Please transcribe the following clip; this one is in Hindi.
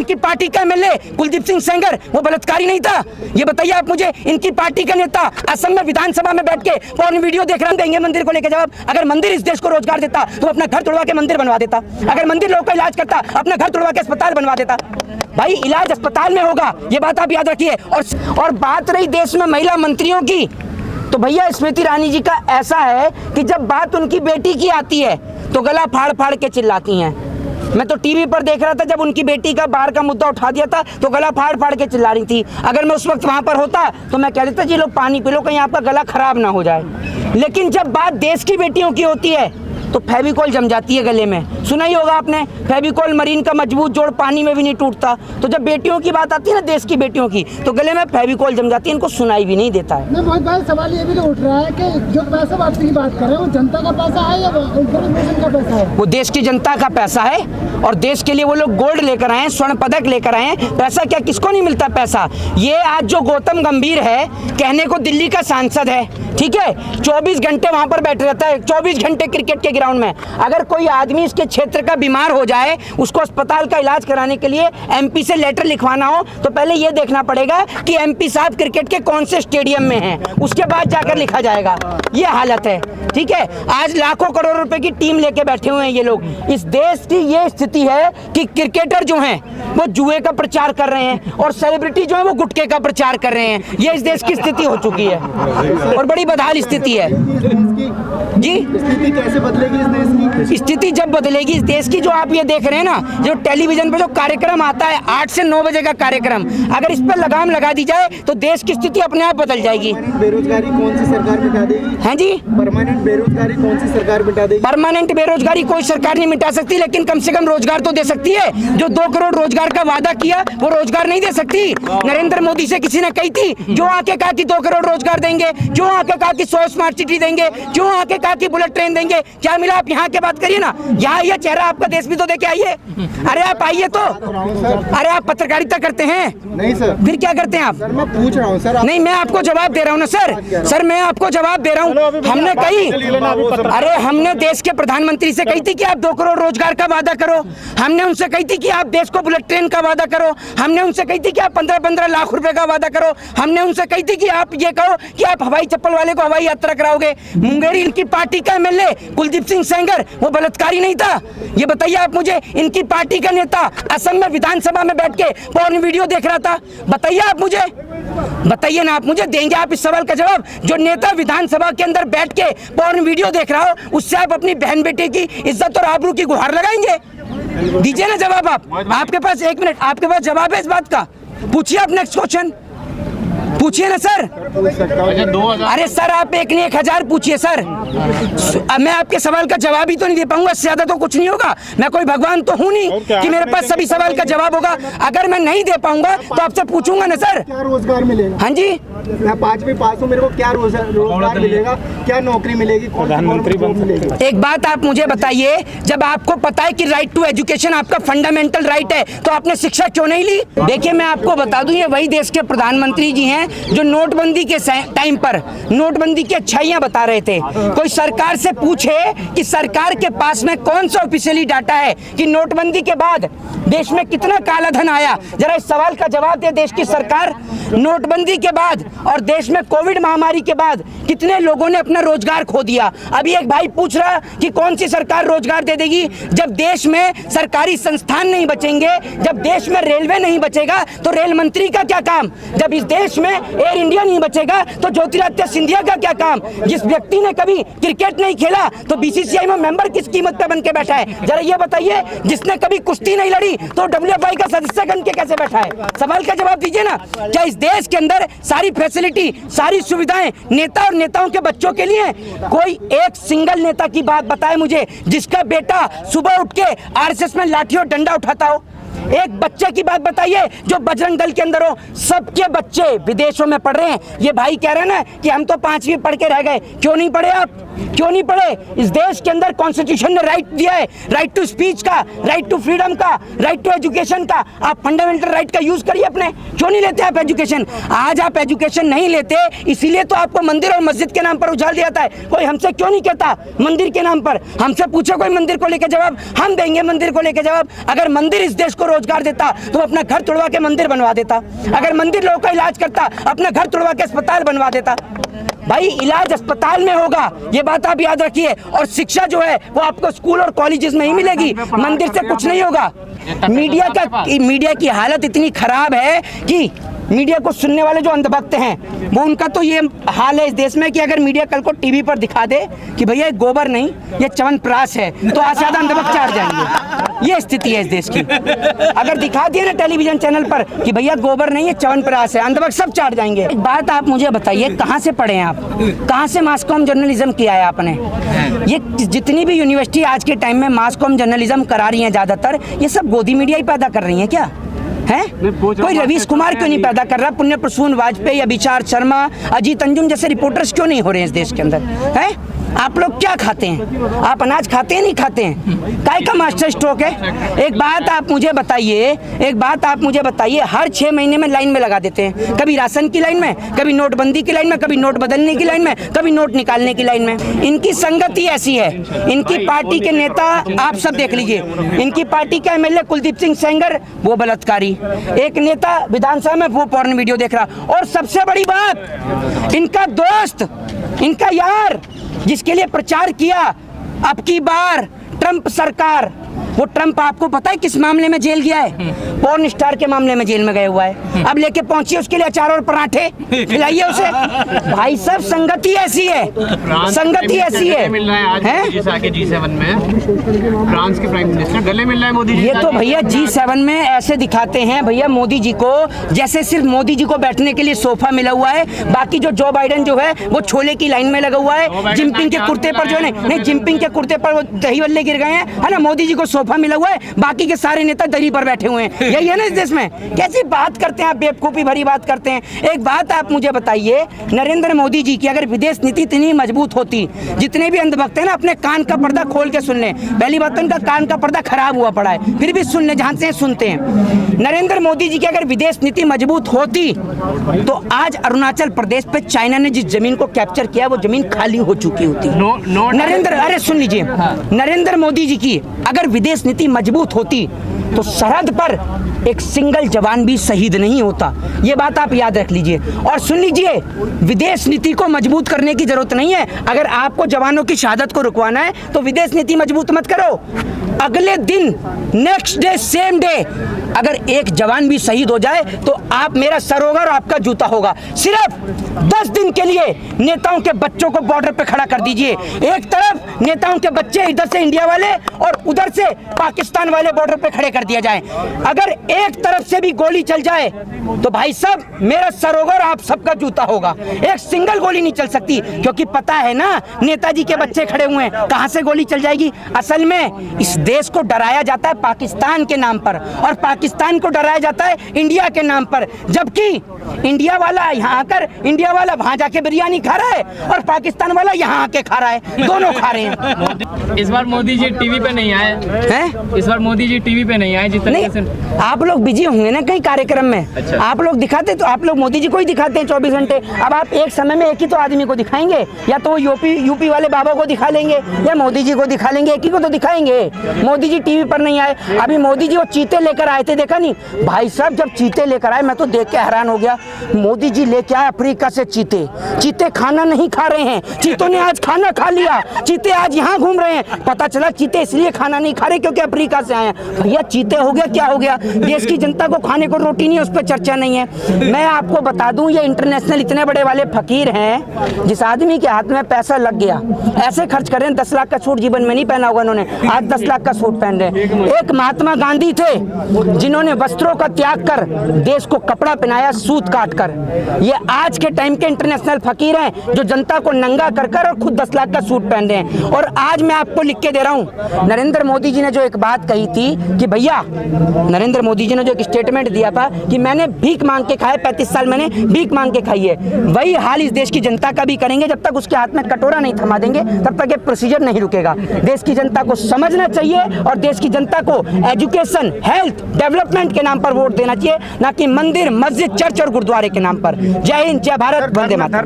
इनकी पार्टी का एमएलए कुलदीप सिंह सेंगर वो बलात्कारी नहीं था? ये बताइए आप मुझे। इनकी पार्टी का नेता असम में विधानसभा में बैठ के फोन वीडियो देख रहे देंगे मंदिर को लेकर जवाब। अगर मंदिर इस देश को रोजगार देता तो अपना घर तोड़वा के मंदिर बनवा देता। अगर मंदिर लोगों का इलाज करता अपना घर तोड़वा के अस्पताल बनवा देता। भाई इलाज अस्पताल में होगा, ये बात आप याद रखिए। और बात रही देश में महिला मंत्रियों की, तो भैया स्मृति ईरानी जी का ऐसा है कि जब बात उनकी बेटी की आती है तो गला फाड़ फाड़ के चिल्लाती हैं। मैं तो टीवी पर देख रहा था, जब उनकी बेटी का बाहर का मुद्दा उठा दिया था तो गला फाड़ फाड़ के चिल्ला रही थी। अगर मैं उस वक्त वहां पर होता तो मैं कह देता जी लो पानी पी लो, कहीं आपका गला खराब ना हो जाए। लेकिन जब बात देश की बेटियों की होती है तो फेविकोल जम जाती है गले में। सुना ही होगा आपने, फेविकोल मरीन का मजबूत जोड़ पानी में भी नहीं टूटता। तो जब बेटियों की बात आती है ना, देश की बेटियों की, तो गले में फेविकोल जम जाती है, इनको सुनाई भी नहीं देता है। बहुत बड़ा सवाल ये भी तो उठ रहा है कि जो पैसा वापसी की बात कर रहे हैं वो जनता का पैसा है या का पैसा है? वो देश की जनता का पैसा है और देश के लिए वो लोग गोल्ड लेकर आए, स्वर्ण पदक लेकर आए। पैसा क्या किसको नहीं मिलता पैसा? ये आज जो गौतम गंभीर है, कहने को दिल्ली का सांसद है, ठीक है, 24 घंटे वहां पर बैठे रहता है, 24 घंटे क्रिकेट के ग्राउंड में। अगर कोई आदमी इसके क्षेत्र का बीमार हो जाए, उसको अस्पताल का इलाज कराने के लिए एमपी से लेटर लिखवाना हो, तो पहले ये देखना पड़ेगा कि एमपी साहब क्रिकेट के कौन से स्टेडियम में हैं, उसके बाद जाकर लिखा जाएगा। ये हालत है, ठीक है। आज लाखों करोड़ रुपए की टीम लेके बैठे हुए हैं ये लोग। इस देश की ये स्थिति है कि क्रिकेटर जो हैं वो जुए का प्रचार कर रहे हैं और सेलिब्रिटी जो है वो गुटखे का प्रचार कर रहे हैं। ये इस देश की स्थिति हो चुकी है और बड़ी बदहाल स्थिति है जी। स्थिति कैसे बदलेगी इस देश की? स्थिति जब बदलेगी इस देश की, जो आप ये देख रहे हैं ना, जो टेलीविजन पे जो कार्यक्रम आता है 8 से 9 बजे का कार्यक्रम, अगर इस पर लगाम लगा दी जाए तो देश की स्थिति अपने आप बदल जाएगी। बेरोजगारी कौन सी सरकार मिटा देगी? हैं जी, परमानेंट बेरोजगारी कौन सी सरकार मिटा देगी? परमानेंट बेरोजगारी कोई सरकार नहीं मिटा सकती, लेकिन कम से कम रोजगार तो दे सकती है। जो 2 करोड़ रोजगार का वादा किया वो रोजगार नहीं दे सकती। नरेंद्र मोदी से किसी ने कही थी, जो आके कहा कि 2 करोड़ रोजगार देंगे, जो आके कहा कि 100 स्मार्ट सिटी देंगे, जो आके कहा कि बुलेट ट्रेन देंगे, क्या मिला? आप यहाँ के बात करिए ना, यहाँ ये चेहरा आपका देश भी तो देके आइए। अरे आप आइए तो, अरे आप पत्रकारिता करते हैं? नहीं सर। फिर क्या करते हैं आप? सर मैं पूछ रहा हूँ सर। नहीं, मैं आपको जवाब दे रहा हूँ ना सर। सर मैं आपको जवाब दे रहा हूँ। हमने कही, अरे हमने देश के प्रधानमंत्री से कही थी कि आप 2 करोड़ रोजगार का वादा करो। हमने उनसे कही थी कि आप देश को बुलेट ट्रेन का वादा करो। हमने उनसे कही थी कि आप 15-15 लाख रुपए का वादा करो। हमने उनसे कही थी कि आप ये कहो कि आप हवाई चप्पल वाले को हवाई यात्रा कराओगे। मुंगेरी इनकी पार्टी का एमएलए कुलदीप सिंह सेंगर वो बलात्कारी नहीं था? ये बताइए आप मुझे। इनकी पार्टी का नेता असम में विधानसभा में बैठ के फोन वीडियो देख रहा था? बताइए आप मुझे, बताइए ना आप मुझे। देंगे आप इस सवाल का जवाब? जो नेता विधानसभा के अंदर बैठ के फोन वीडियो देख रहा हो, उससे आप अपनी बहन बेटे की इज्जत और आबरू की गुहार लगाएंगे? दीजिए ना जवाब आप। आपके पास 1 मिनट, आपके पास जवाब है इस बात का? पूछिए आप, नेक्स्ट क्वेश्चन पूछिए ना सर। अरे सर आप 1 नहीं 1000 पूछिए सर। मैं आपके सवाल का जवाब ही तो नहीं दे पाऊंगा, इससे ज्यादा तो कुछ नहीं होगा। मैं कोई भगवान तो हूँ नहीं कि मेरे पास सभी सवाल का जवाब होगा। अगर मैं नहीं दे पाऊंगा तो आपसे पूछूंगा ना सर। क्या रोजगार मिलेगा? हाँ जी, मैं 5वीं पास हूँ, मेरे को क्या रोजगार मिलेगा? क्या नौकरी मिलेगी? प्रधानमंत्री मिलेगी? एक बात आप मुझे बताइए, जब आपको पता है कि राइट टू एजुकेशन आपका फंडामेंटल राइट है, तो आपने शिक्षा क्यों नहीं ली? देखिए मैं आपको बता दूं, ये वही देश के प्रधानमंत्री जी हैं जो नोटबंदी के टाइम पर नोटबंदी की अच्छाइयां बता रहे थे। कोई सरकार से पूछे कि सरकार के पास में कौन सा ऑफिशियली डाटा है कि नोटबंदी के बाद देश में कितना काला धन आया? जरा इस सवाल का जवाब दे देश की सरकार। नोटबंदी के बाद और देश में कोविड महामारी के बाद कितने लोगों ने अपना रोजगार खो दिया? अभी एक भाई पूछ रहा कि कौन सी सरकार रोजगार दे देगी? जब देश में सरकारी संस्थान नहीं बचेंगे, जब देश में रेलवे नहीं बचेगा तो रेल मंत्री का क्या काम? जब इस देश में एयर इंडिया नहीं बचेगा तो ज्योतिरादित्य सिंधिया का क्या काम? जिस व्यक्ति ने कभी क्रिकेट नहीं खेला तो बीसीसीआई में मेंबर किस कीमत पे बन के बैठा है? जरा ये बताइए। जिसने कभी कुश्ती नहीं लड़ी तो WFI का सदस्य बन के कैसे बैठा है? सवाल का जवाब दीजिए ना। क्या इस देश के अंदर सारी फैसिलिटी, सारी सुविधाएं नेता और नेताओं के बच्चों के लिए? कोई एक सिंगल नेता की बात बताए मुझे जिसका बेटा सुबह उठ के आरएसएस में लाठी और डंडा उठाता हो। एक बच्चे की बात बताइए जो बजरंग दल के अंदर हो। सबके बच्चे विदेशों में पढ़ रहे हैं। ये भाई कह रहे हैं ना कि हम तो 5वीं पढ़ के रह गए। क्यों नहीं पढ़े आप? क्यों नहीं पढ़े? इस देश के अंदर कॉन्स्टिट्यूशन ने राइट दिया है, राइट टू स्पीच का, राइट टू फ्रीडम का, राइट टू एजुकेशन का। आप फंडामेंटल राइट का यूज करिए अपने। क्यों नहीं लेते आप एजुकेशन? आज आप एजुकेशन नहीं लेते, इसीलिए तो आपको मंदिर और मस्जिद के नाम पर उछाल दिया जाता है। कोई हमसे क्यों नहीं कहता मंदिर के नाम पर? हमसे पूछो कोई मंदिर को लेकर जवाब, हम देंगे मंदिर को लेकर जवाब। अगर मंदिर इस देश को रोजगार देता तो वो अपना घर तोड़वा के मंदिर बनवा देता। अगर मंदिर लोगों का इलाज करता, अपना घर तोड़वा के अस्पताल बनवा देता। भाई इलाज अस्पताल में होगा, ये बात आप याद रखिए। और शिक्षा जो है वो आपको स्कूल और कॉलेजेस में ही मिलेगी, मंदिर से कुछ नहीं होगा। मीडिया की हालत इतनी खराब है कि मीडिया को सुनने वाले जो अंधभक्त हैं वो उनका तो ये हाल है इस देश में कि अगर मीडिया कल को टीवी पर दिखा दे कि भैया ये गोबर नहीं ये च्यवनप्राश है तो आज ज्यादा अंधभक्त चाट जाएंगे। ये स्थिति है इस देश की। अगर दिखा दिए ना टेलीविजन चैनल पर कि भैया गोबर नहीं है च्यवनप्राश है, अंधभक्त सब चाट जाएंगे। एक बात आप मुझे बताइए, कहाँ से पढ़े हैं आप, कहाँ से मास कॉम जर्नलिज्म किया है आपने? ये जितनी भी यूनिवर्सिटी आज के टाइम में मास कॉम जर्नलिज्म करा रही है ज्यादातर, ये सब गोदी मीडिया ही पैदा कर रही है क्या है? कोई रवीश कुमार क्यों नहीं पैदा कर रहा? पुण्य प्रसून वाजपेयी, अभिचार शर्मा, अजीत अंजुम जैसे रिपोर्टर्स क्यों नहीं हो रहे हैं इस देश के अंदर? है आप लोग क्या खाते हैं? आप अनाज खाते हैं नहीं खाते हैं? काय का मास्टर स्ट्रोक है? एक बात आप मुझे बताइए, हर 6 महीने में लाइन में लगा देते हैं, कभी राशन की लाइन में, कभी नोटबंदी की लाइन में, कभी नोट बदलने की लाइन में, कभी नोट निकालने की लाइन में। इनकी संगति ऐसी है। इनकी पार्टी के नेता आप सब देख लीजिए, इनकी पार्टी का एमएलए कुलदीप सिंह सेंगर वो बलात्कारी, एक नेता विधानसभा में वो पॉर्न वीडियो देख रहा, और सबसे बड़ी बात इनका दोस्त, इनका यार जिसके लिए प्रचार किया अब की बार ट्रंप सरकार, वो ट्रंप आपको पता है किस मामले में जेल गया है? पॉर्न स्टार के मामले में जेल में गए हुआ है। अब लेके पहुंचिए उसके लिए अचार और पराठे खिलाइए उसे। भाई सब संगति ऐसी है, संगति ऐसी है। G7 में फ्रांस के प्राइम मिनिस्टर गले मिल रहा है मोदी जी। ये तो भैया G7 में ऐसे दिखाते हैं भैया मोदी जी को जैसे सिर्फ मोदी जी को बैठने के लिए सोफा मिला हुआ है, बाकी जो बाइडेन जो है वो छोले की लाइन में लगा हुआ है। जिनपिंग के कुर्ते पर जो है नहीं, जिनपिंग के कुर्ते पर वो दही बल्ले गिर गए हैं, है ना? मोदी जी को सोफा मिला हुआ है, बाकी के सारे नेता दरी पर बैठे हुए हैं। यही है ना इस देश में? कैसी बात करते हैं आप, बेवकूफी भरी बात करते हैं। एक बात आप मुझे बताइए, नरेंद्र मोदी जी की अगर विदेश नीति इतनी मजबूत होती, जितने भी अंधभक्त हैं ना अपने कान का पर्दा खोल के सुन लें। पहली बात तो उनका कान का पर्दा खराब हुआ पड़ा है, फिर भी सुन ले, जहां से सुनते हैं। नरेंद्र मोदी जी की अगर विदेश नीति मजबूत होती तो आज अरुणाचल प्रदेश पे चाइना ने जिस जमीन को कैप्चर किया वो जमीन खाली हो चुकी होती। अरे सुन लीजिए, नरेंद्र मोदी जी की अगर विदेश नीति मजबूत होती तो सरहद पर एक सिंगल जवान भी शहीद नहीं होता। ये बात आप याद रख लीजिए। और सुन लीजिए, विदेश नीति को मजबूत करने की जरूरत नहीं है। अगर आपको जवानों की शहादत को रुकवाना है तो विदेश नीति मजबूत मत करो। अगले दिन नेक्स्ट डे सेम डे अगर एक जवान भी शहीद हो जाए तो आप मेरा सर होगा और आपका जूता होगा। सिर्फ 10 दिन के लिए नेताओं के बच्चों को बॉर्डर पे खड़ा कर दीजिए। एक तरफ नेताओं के बच्चे इधर से इंडिया वाले और उधर से पाकिस्तान वाले बॉर्डर पे खड़े कर दिया जाए। अगर एक तरफ से भी गोली चल जाए तो भाई साहब मेरा सर होगा और आप सबका जूता होगा। एक सिंगल गोली नहीं चल सकती, क्योंकि पता है ना नेताजी के बच्चे खड़े हुए हैं, कहां से गोली चल जाएगी। असल में इस देश को डराया जाता है पाकिस्तान के नाम पर, और पाकिस्तान को डराया जाता है इंडिया के नाम पर। जबकि इंडिया वाला यहाँ आकर, इंडिया वाला वहां जाके बिरयानी खा रहा है और पाकिस्तान वाला यहाँ आके खा रहा है, दोनों खा रहे हैं। इस बार मोदी जी टीवी पे नहीं आए हैं? इस बार मोदी जी टीवी पे नहीं आए जितने आप लोग बिजी होंगे ना कहीं कार्यक्रम में। अच्छा। आप लोग दिखाते तो आप लोग मोदी जी को ही दिखाते हैं 24 घंटे। अब आप एक समय में एक ही तो आदमी को दिखाएंगे, या तो यूपी वाले बाबा को दिखा लेंगे या मोदी जी को दिखा लेंगे, एक ही को तो दिखाएंगे। मोदी जी टीवी पर नहीं आए। अभी मोदी जी वो चीते लेकर आए थे, देखा नहीं भाई साहब? जब चीते लेकर आए मैं तो देख के हैरान हो गया। मोदी जी लेके आए अफ्रीका से चीते। चीते खाना नहीं खा रहे हैं, चीतों ने आज खाना खा लिया। चीते आज यहाँ घूम रहे हैं। पता चला चीते इसलिए खाना नहीं खा रहे क्योंकि अफ्रीका से आए हैं। भैया चीते हो गया क्या हो गया? देश की जनता को खाने को रोटी नहीं है, उस पर चर्चा नहीं है। मैं आपको बता दूं, ये इंटरनेशनल इतने बड़े वाले फकीर हैं, जिस आदमी के हाथ में पैसा लग गया ऐसे खर्च कर रहे हैं। 10 लाख का सूट जीवन में नहीं पहना होगा उन्होंने, आज 10 लाख का सूट पहन रहे हैं। एक महात्मा गांधी थे जिन्होंने वस्त्रों का त्याग कर देश को कपड़ा पहनाया सूत काट कर। ये आज के टाइम के इंटरनेशनल फकीर हैं जो जनता को नंगा कर कर और खुद 10 लाख का सूट पहन रहे हैं। और आज मैं आपको लिख के दे रहा हूं, नरेंद्र मोदी जी ने जो एक बात कही थी कि भैया, नरेंद्र मोदी जी ने जो एक स्टेटमेंट दिया था कि मैंने भीख मांग के खाए, 35 साल मैंने भीख मांग के खाई है, वही हाल इस देश की जनता का भी करेंगे। जब तक उसके हाथ में कटोरा नहीं थमा देंगे तब तक ये प्रोसीजर नहीं रुकेगा। देश की जनता को समझना चाहिए और देश की जनता को एजुकेशन, हेल्थ, डेवलपमेंट के नाम पर वोट देना चाहिए, ना कि मंदिर, मस्जिद, चर्च और गुरुद्वारे के नाम पर। जय हिंद, जय भारत, वंदे मातरम।